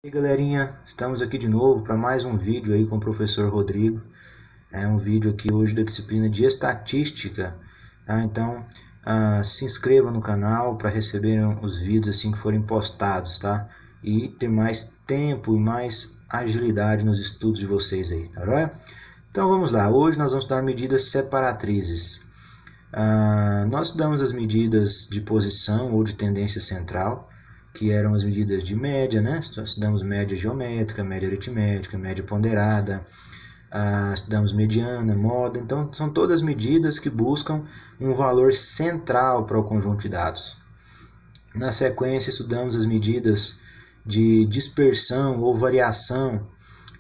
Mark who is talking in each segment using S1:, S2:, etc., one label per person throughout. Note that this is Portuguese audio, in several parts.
S1: E aí, galerinha, estamos aqui de novo para mais um vídeo aí com o professor Rodrigo. É um vídeo aqui hoje da disciplina de estatística, tá? Então se inscreva no canal para receber os vídeos assim que forem postados, tá? E ter mais tempo e mais agilidade nos estudos de vocês aí, tá bom? Então vamos lá, hoje nós vamos estudar medidas separatrizes. Nós estudamos as medidas de posição ou de tendência central, que eram as medidas de média, né? Estudamos média geométrica, média aritmética, média ponderada, estudamos mediana, moda. Então, são todas medidas que buscam um valor central para o conjunto de dados. Na sequência, estudamos as medidas de dispersão ou variação,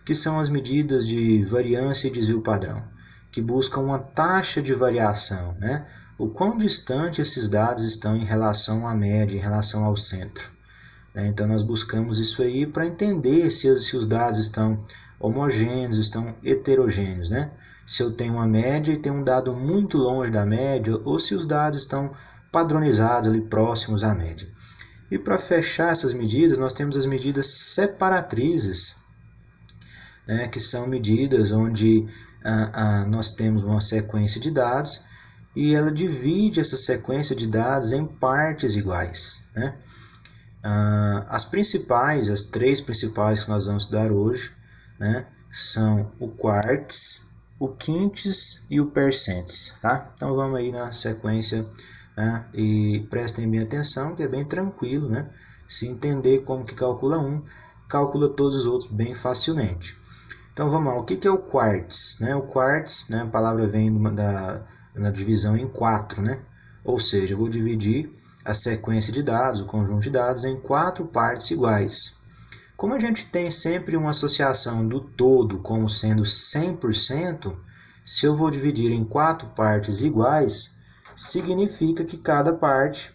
S1: que são as medidas de variância e desvio padrão, que buscam uma taxa de variação, né? O quão distante esses dados estão em relação à média, em relação ao centro. Então nós buscamos isso aí para entender se os dados estão homogêneos, estão heterogêneos, né? Se eu tenho uma média e tenho um dado muito longe da média, ou se os dados estão padronizados ali próximos à média. E para fechar essas medidas, nós temos as medidas separatrizes, né? Que são medidas onde nós temos uma sequência de dados e ela divide essa sequência de dados em partes iguais, né? As três principais que nós vamos estudar hoje, né, são o quarts, o quintes e o percents, tá? Então vamos aí na sequência, né, e prestem bem atenção, que é bem tranquilo, né? Se entender como que calcula um, calcula todos os outros bem facilmente. Então vamos lá, o que é o quarts? Né? O quarts, né, a palavra vem da divisão em 4, né? Ou seja, eu vou dividir a sequência de dados, o conjunto de dados, em 4 partes iguais. Como a gente tem sempre uma associação do todo como sendo 100%, se eu vou dividir em 4 partes iguais, significa que cada parte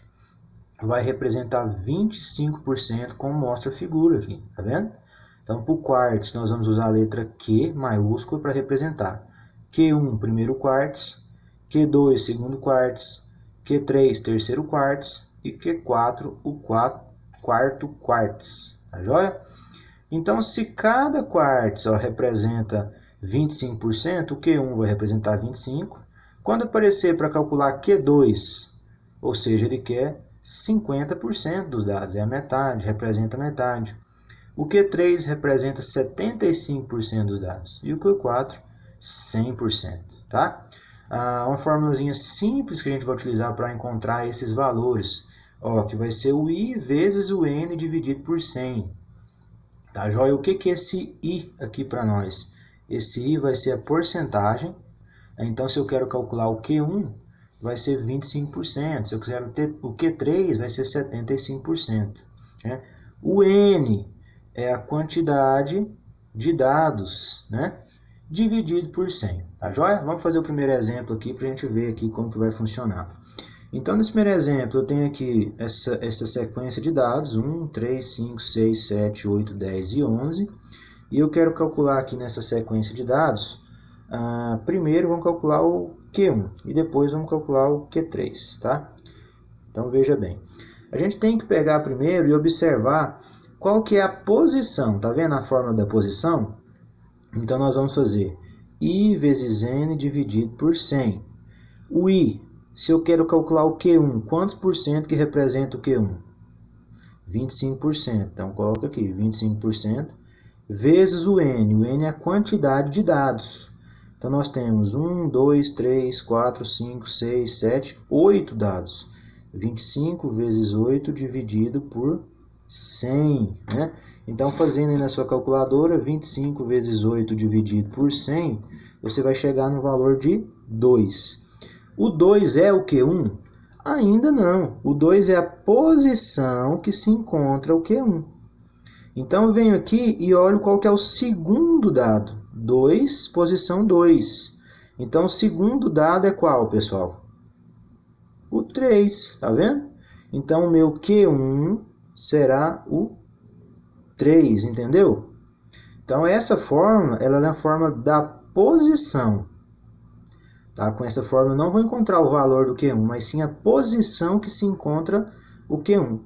S1: vai representar 25%, como mostra a figura aqui, tá vendo? Então, para o quarts, nós vamos usar a letra Q maiúscula para representar. Q1, primeiro quarts, Q2, segundo quarts, Q3, terceiro quarts e Q4, o quarto quarts, tá joia? Então, se cada quarts representa 25%, o Q1 vai representar 25%. Quando aparecer para calcular Q2, ou seja, ele quer 50% dos dados, é a metade, representa a metade. O Q3 representa 75% dos dados e o Q4, 100%, tá? Uma formulazinha simples que a gente vai utilizar para encontrar esses valores, que vai ser o I vezes o N dividido por 100. Tá, joia? O que é esse I aqui para nós? Esse I vai ser a porcentagem. Então, se eu quero calcular o Q1, vai ser 25%. Se eu quero ter o Q3, vai ser 75%. Né? O N é a quantidade de dados, né, dividido por 100. Tá joia? Vamos fazer o primeiro exemplo aqui para a gente ver aqui como que vai funcionar. Então, nesse primeiro exemplo, eu tenho aqui essa sequência de dados, 1, 3, 5, 6, 7, 8, 10 e 11. E eu quero calcular aqui nessa sequência de dados, primeiro vamos calcular o Q1 e depois vamos calcular o Q3, tá? Então, veja bem. A gente tem que pegar primeiro e observar qual que é a posição. Tá vendo a fórmula da posição? Então, nós vamos fazer I vezes N dividido por 100. O I, se eu quero calcular o Q1, quantos por cento que representa o Q1? 25%. Então, coloca aqui, 25%, vezes o N. O N é a quantidade de dados. Então, nós temos 1, 2, 3, 4, 5, 6, 7, 8 dados. 25 vezes 8 dividido por 100, né? Então, fazendo aí na sua calculadora, 25 vezes 8 dividido por 100, você vai chegar no valor de 2. O 2 é o Q1? Ainda não. O 2 é a posição que se encontra o Q1. Então, eu venho aqui e olho qual que é o segundo dado. 2, posição 2. Então, o segundo dado é qual, pessoal? O 3, tá vendo? Então, o meu Q1 será o 3, entendeu? Então, essa fórmula, ela é a fórmula da posição. Tá? Com essa fórmula, eu não vou encontrar o valor do Q1, mas sim a posição que se encontra o Q1.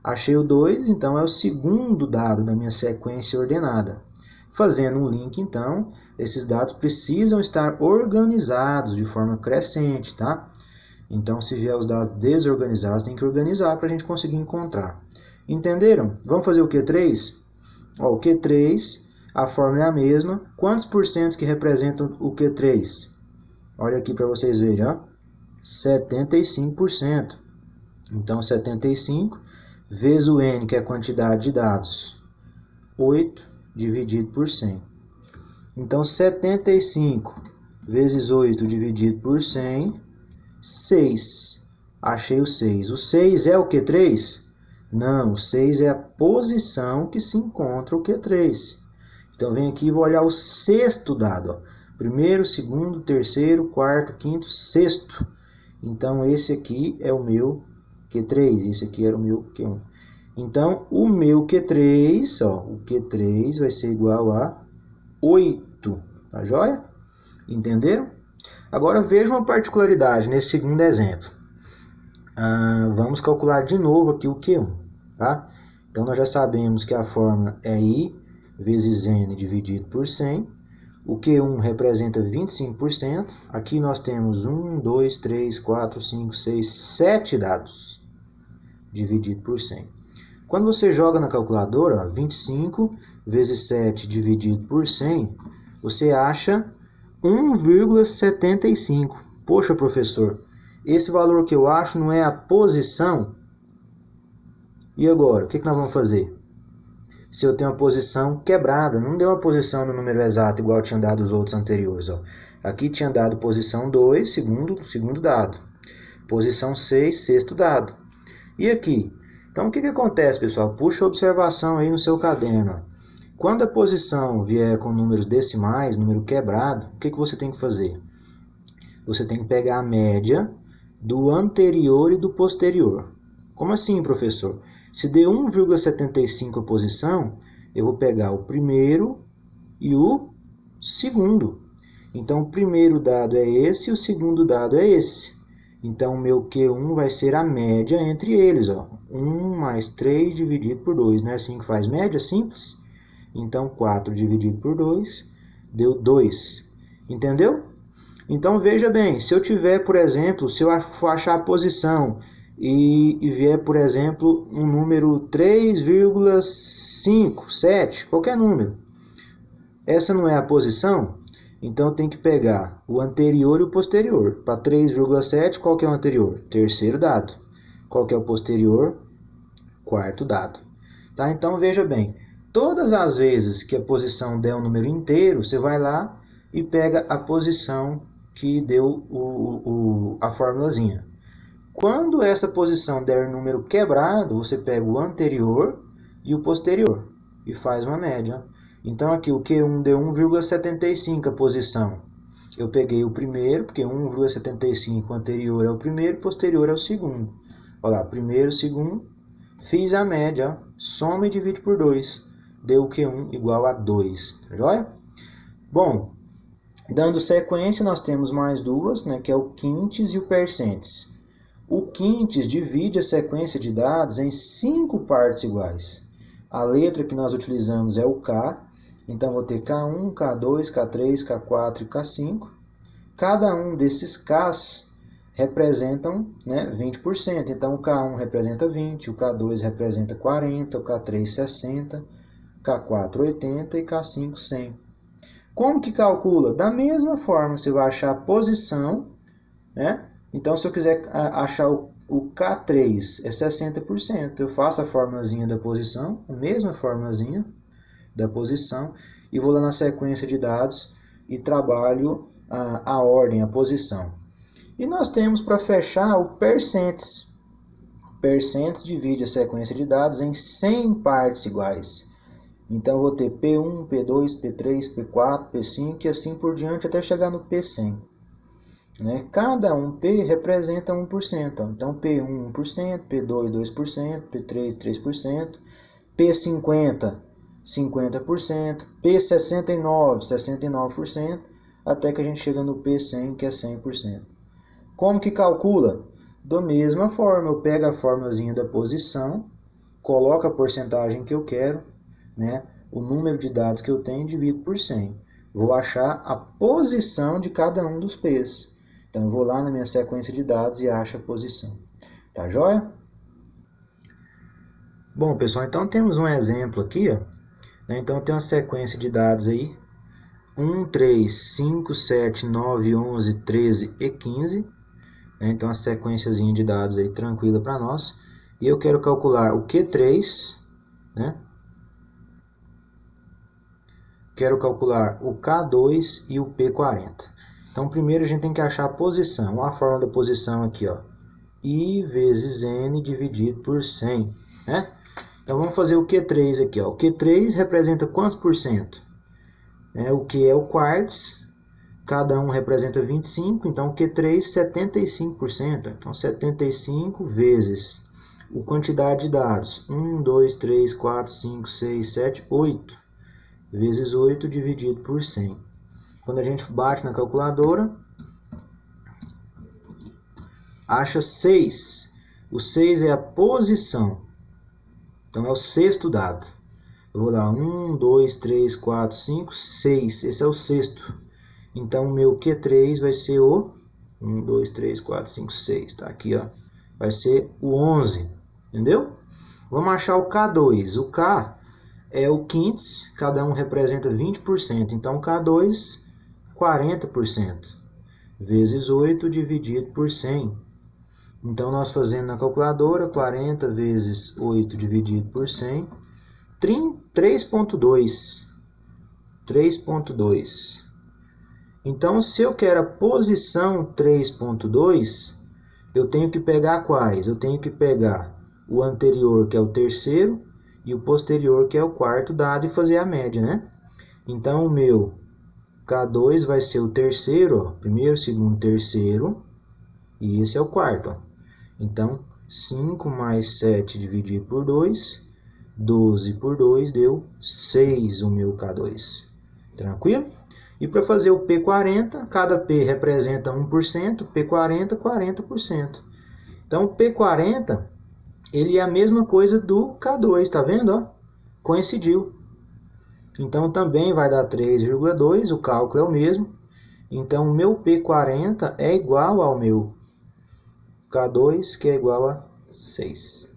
S1: Achei o 2, então é o segundo dado da minha sequência ordenada. Fazendo um link, então, esses dados precisam estar organizados de forma crescente, tá? Então, se vier os dados desorganizados, tem que organizar para a gente conseguir encontrar. Entenderam? Vamos fazer o Q3? Ó, o Q3, a fórmula é a mesma. Quantos porcentos que representam o Q3? Olha aqui para vocês verem, ó. 75%. Então, 75 vezes o N, que é a quantidade de dados. 8 dividido por 100. Então, 75 vezes 8 dividido por 100, 6. Achei o 6. O 6 é o Q3? Não, o 6 é a posição que se encontra o Q3. Então, vem aqui e vou olhar o sexto dado. Ó. Primeiro, segundo, terceiro, quarto, quinto, sexto. Então, esse aqui é o meu Q3. Esse aqui era o meu Q1. Então, o meu Q3, ó, o Q3 vai ser igual a 8. Tá joia? Entenderam? Agora, veja uma particularidade nesse segundo exemplo. Vamos calcular de novo aqui o Q1. Tá? Então, nós já sabemos que a fórmula é I vezes N dividido por 100. O Q1 representa 25%. Aqui nós temos 1, 2, 3, 4, 5, 6, 7 dados dividido por 100. Quando você joga na calculadora, ó, 25 vezes 7 dividido por 100, você acha 1,75. Poxa, professor, esse valor que eu acho não é a posição? E agora, o que nós vamos fazer? Se eu tenho uma posição quebrada, não deu uma posição no número exato igual tinha dado os outros anteriores. Ó. Aqui tinha dado posição 2, segundo dado. Posição 6, sexto dado. E aqui? Então, o que acontece, pessoal? Puxa a observação aí no seu caderno. Quando a posição vier com números decimais, número quebrado, o que você tem que fazer? Você tem que pegar a média do anterior e do posterior. Como assim, professor? Se deu 1,75 a posição, eu vou pegar o primeiro e o segundo. Então, o primeiro dado é esse e o segundo dado é esse. Então, o meu Q1 vai ser a média entre eles. Ó. 1 mais 3 dividido por 2. Não é assim que faz média? Simples. Então, 4 dividido por 2 deu 2. Entendeu? Então, veja bem. Se eu tiver, por exemplo, se eu for achar a posição e vier, por exemplo, um número 3,5, 7, qualquer número. Essa não é a posição? Então, eu tenho que pegar o anterior e o posterior. Para 3,7, qual que é o anterior? Terceiro dado. Qual que é o posterior? Quarto dado. Tá? Então, veja bem. Todas as vezes que a posição der um número inteiro, você vai lá e pega a posição que deu a formulazinha. Quando essa posição der número quebrado, você pega o anterior e o posterior e faz uma média. Então, aqui o Q1 deu 1,75 a posição. Eu peguei o primeiro, porque 1,75 anterior é o primeiro, posterior é o segundo. Olha lá, primeiro, segundo, fiz a média, soma e divide por 2. Deu o Q1 igual a 2. Tá joia? Bom, dando sequência, nós temos mais duas, né, que é o quintes e o percentes. O quintes divide a sequência de dados em 5 partes iguais. A letra que nós utilizamos é o K. Então, vou ter K1, K2, K3, K4 e K5. Cada um desses Ks representam, né, 20%. Então, o K1 representa 20%, o K2 representa 40%, o K3 60%, K4 80% e K5 100%. Como que calcula? Da mesma forma, você vai achar a posição, né? Então, se eu quiser achar o K3 é 60%, eu faço a formulazinha da posição, a mesma formulazinha da posição, e vou lá na sequência de dados e trabalho a ordem, a posição. E nós temos para fechar o percents. Percents divide a sequência de dados em 100 partes iguais. Então, eu vou ter P1, P2, P3, P4, P5 e assim por diante até chegar no P100. Né? Cada um P representa 1%. Então, P1, 1%, P2, 2%, P3, 3%, P50, 50%, P69, 69%, até que a gente chega no P100, que é 100%. Como que calcula? Da mesma forma, eu pego a formulazinha da posição, coloco a porcentagem que eu quero, né? O número de dados que eu tenho, divido por 100. Vou achar a posição de cada um dos P's. Então, eu vou lá na minha sequência de dados e acho a posição. Tá joia? Bom, pessoal, então temos um exemplo aqui, ó. Então, tem uma sequência de dados aí. 1, 3, 5, 7, 9, 11, 13 e 15. Então, a sequenciazinha de dados aí tranquila para nós. E eu quero calcular o Q3, né? Quero calcular o K2 e o P40. Então, primeiro a gente tem que achar a posição. A fórmula da posição aqui, ó. I vezes N dividido por 100, né? Então, vamos fazer o Q3 aqui, ó. O Q3 representa quantos por cento? O Q é o quarts. Cada um representa 25. Então, o Q3, 75%. Então, 75 vezes a quantidade de dados. 1, 2, 3, 4, 5, 6, 7, 8. Vezes 8 dividido por 100. Quando a gente bate na calculadora, acha 6. O 6 é a posição. Então, é o sexto dado. Eu vou dar 1, 2, 3, 4, 5, 6. Esse é o sexto. Então, o meu Q3 vai ser o 1, 2, 3, 4, 5, 6. Tá aqui, ó. Vai ser o 11. Entendeu? Vamos achar o K2. O K é o quintes, cada um representa 20%. Então, K2, 40%. Vezes 8 dividido por 100. Então, nós fazendo na calculadora, 40 vezes 8 dividido por 100, 3,2. 3,2. Então, se eu quero a posição 3,2, eu tenho que pegar quais? Eu tenho que pegar o anterior, que é o terceiro, e o posterior, que é o quarto dado, e fazer a média, né? Então, o meu K2 vai ser o terceiro, ó, primeiro, segundo, terceiro, e esse é o quarto, ó. Então, 5 mais 7 dividido por 2, 12 por 2 deu 6 o meu K2. Tranquilo? E para fazer o P40, cada P representa 1%, P40, 40%. Então, o P40, ele é a mesma coisa do K2, tá vendo? Ó? Coincidiu. Então, também vai dar 3,2, o cálculo é o mesmo. Então, o meu P40 é igual ao meu K2, que é igual a 6.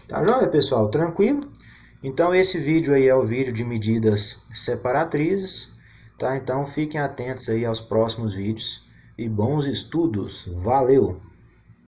S1: Tá joia, pessoal? Tranquilo? Então, esse vídeo aí é o vídeo de medidas separatrizes. Tá? Então, fiquem atentos aí aos próximos vídeos. E bons estudos. Valeu!